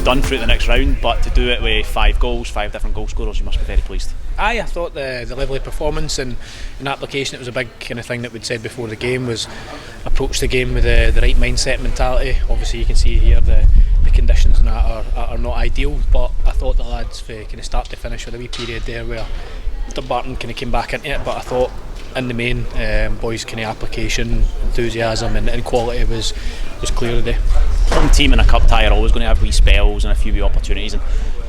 done through the next round, but to do it with 5 goals, 5 different goal scorers, you must be very pleased. I thought the level of performance and application, it was a big kind of thing that we'd said before the game, was approach the game with the right mindset and mentality. Obviously you can see here the conditions and that are not ideal, but I thought the lads for kind of start to finish with a wee period there where Dumbarton kind of came back into it, but I thought in the main boys' kind of application, enthusiasm and quality was clear today. Some team in a cup tie are always going to have wee spells and a few wee opportunities, and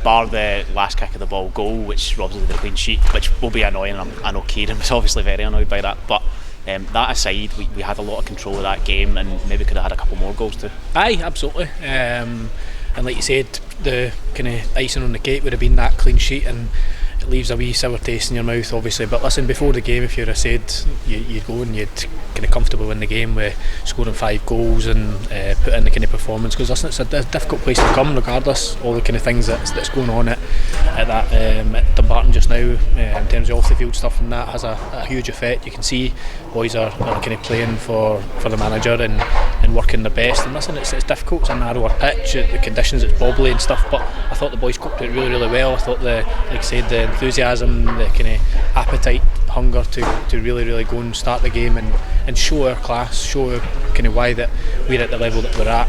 bar the last kick of the ball goal, which robs us of the clean sheet, which will be annoying. I know Kieran was obviously very annoyed by that, but that aside, we had a lot of control of that game and maybe could have had a couple more goals too. Aye, absolutely. And like you said, the kind of icing on the cake would have been that clean sheet, and it leaves a wee sour taste in your mouth, obviously. But listen, before the game, if you'd have said you'd go and you'd kind of comfortable in the game with scoring 5 goals and put in the kind of performance, because listen, it's a difficult place to come regardless all the kind of things that's going on at Dumbarton just now in terms of off the field stuff, and that has a huge effect. You can see boys are kind of playing for the manager and working their best, and listen, it's difficult, it's a narrower pitch, the conditions, it's bobbly and stuff, but I thought the boys coped it really, really well. I thought like I said, the enthusiasm, the kind of appetite, hunger to really, really go and start the game and show our class, show kind of why that we're at the level that we're at.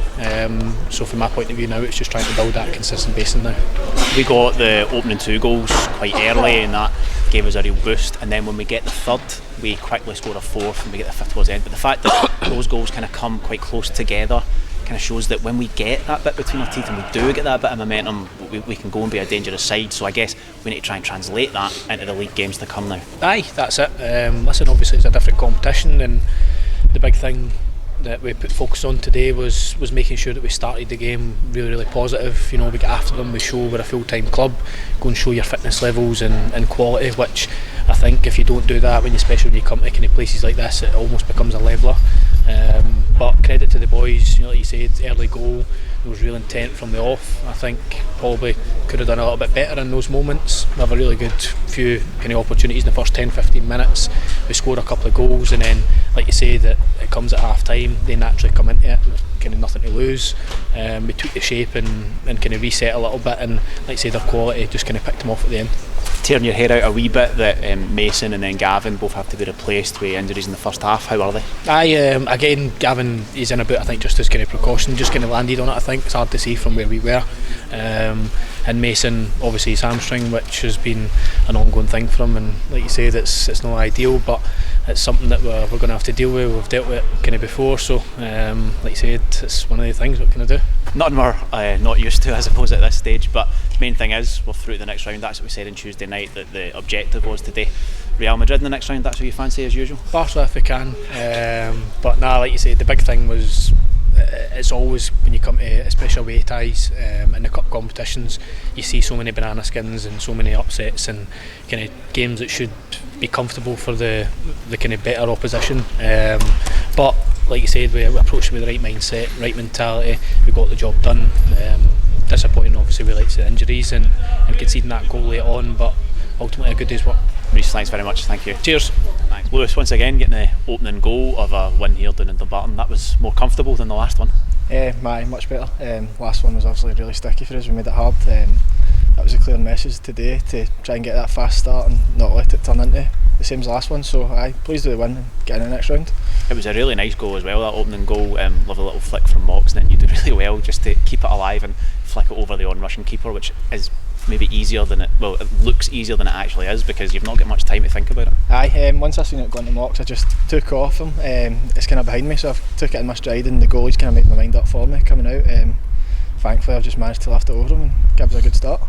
So from my point of view now, it's just trying to build that consistent basis now. We got the opening 2 goals quite early, and that gave us a real boost, and then when we get the 3rd, we quickly score a 4th and we get the 5th towards the end. But the fact that those goals kind of come quite close together kind of shows that when we get that bit between our teeth and we do get that bit of momentum, we can go and be a dangerous side. So I guess we need to try and translate that into the league games to come now. Aye, that's it. Listen, obviously it's a different competition, and the big thing that we put focus on today was making sure that we started the game really, really positive. You know, we get after them, we show we're a full-time club, go and show your fitness levels and quality, which I think if you don't do that, especially when you come to kind of places like this, it almost becomes a leveller. But credit to the boys, you know, like you said, early goal, there was real intent from the off. I think probably could have done a little bit better in those moments. We have a really good few kind of opportunities in the first 10-15 minutes. We scored a couple of goals, and then like you say, that it comes at half time, they naturally come into it with kind of nothing to lose. We took the shape and kind of reset a little bit, and like I say, their quality just kind of picked them off at the end. Tearing your hair out a wee bit that Mason and then Gavin both have to be replaced with injuries in the first half. How are they? Again, Gavin is in a boot, I think, just as kind of precaution, just kind of landed on it. I think it's hard to see from where we were. And Mason, obviously his hamstring, which has been an ongoing thing for him, and like you say, it's not ideal, but it's something that we're going to have to deal with. We've dealt with it kind of before, so like you said, it's one of the things. What can I do? Nothing we're not used to, I suppose, at this stage, but the main thing is we're through to the next round. That's what we said on Tuesday night, that the objective was today. Real Madrid in the next round, that's what you fancy as usual? Barca if we can, but like you said, the big thing was it's always when you come to especially away ties in the cup competitions, you see so many banana skins and so many upsets and kind of games that should be comfortable for the kind of better opposition, but like you said, we approached it with the right mindset, right mentality, we got the job done. Disappointing obviously with like the injuries and conceding that goal late on, but ultimately a good day's work. Rhys, thanks very much. Thank you. Cheers. Thanks. Lewis, once again getting the opening goal of a win here down in Dumbarton. That was more comfortable than the last one. Much better. Last one was obviously really sticky for us. We made it hard. That was a clear message today to try and get that fast start and not let it turn into the same as the last one. So I'm pleased with the win and getting in the next round. It was a really nice goal as well, that opening goal. Love a little flick from Mox, and then you do really well just to keep it alive and flick it over the on-rushing keeper, which is maybe easier than it looks easier than it actually is, because you've not got much time to think about it. Aye, once I seen it going to Mox, I just took off him. It's kind of behind me, so I took it in my stride, and the goalie's kind of made my mind up for me coming out. Thankfully I've just managed to lift it over him and give us a good start.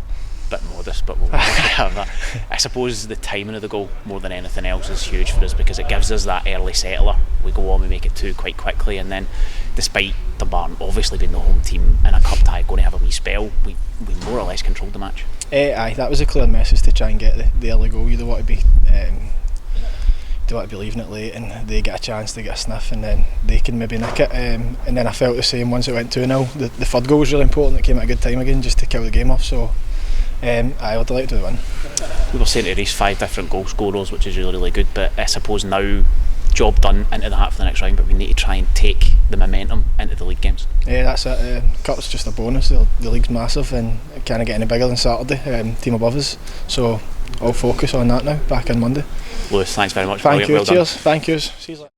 Bit modest, but we'll have that. I suppose the timing of the goal more than anything else is huge for us, because it gives us that early settler. We go on, we make it 2 quite quickly, and then despite Dumbarton obviously being the home team in a cup tie going to have a wee spell, we more or less controlled the match. Aye, that was a clear message to try and get the early goal. You don't want to be leaving it late and they get a chance to get a sniff and then they can maybe nick it, and then I felt the same once it went 2-0. The 3rd goal was really important. It came at a good time again just to kill the game off, so I would like to win. We were saying to Rhys 5 different goal scorers, which is really, really good, but I suppose now job done into the hat for the next round, but we need to try and take the momentum into the league games. Yeah, that's it. Cup's just a bonus. The league's massive and it can't get any bigger than Saturday. Team above us, so I'll focus on that now. Back on Monday. Lewis, thanks very much. Thank you. Well Cheers. done. Thank you. See you later.